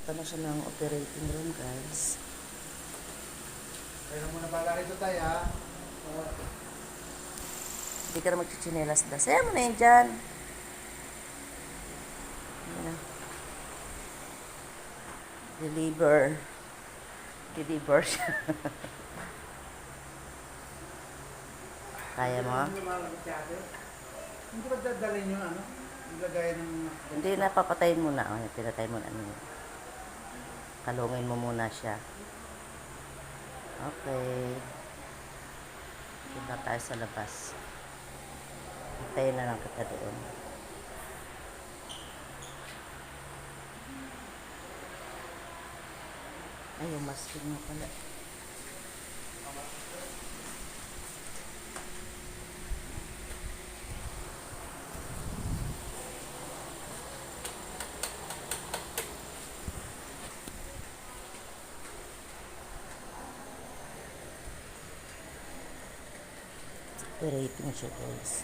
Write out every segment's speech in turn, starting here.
Ito na siya ng operating room, guys. Kaya muna bala rito tayo, ha? Hindi ka na magchichinelas na. Saya mo na yun dyan. Ayan na. Deliver siya. Kaya mo? Hindi ba dadalhin yung ano? Ilagay ng... Hindi na, papatayin mo na. O, pinatay mo na. Kalungin mo muna siya. Okay. Punta tayo sa labas. Hintayin na lang kita doon. Ay, yung masking mo pala. Operating siya, guys.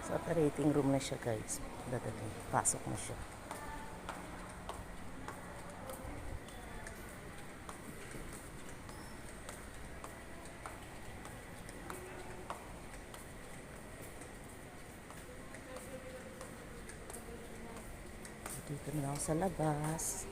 Sa operating room na siya, guys. Dadali. Pasok na siya. Dito na ako sa labas.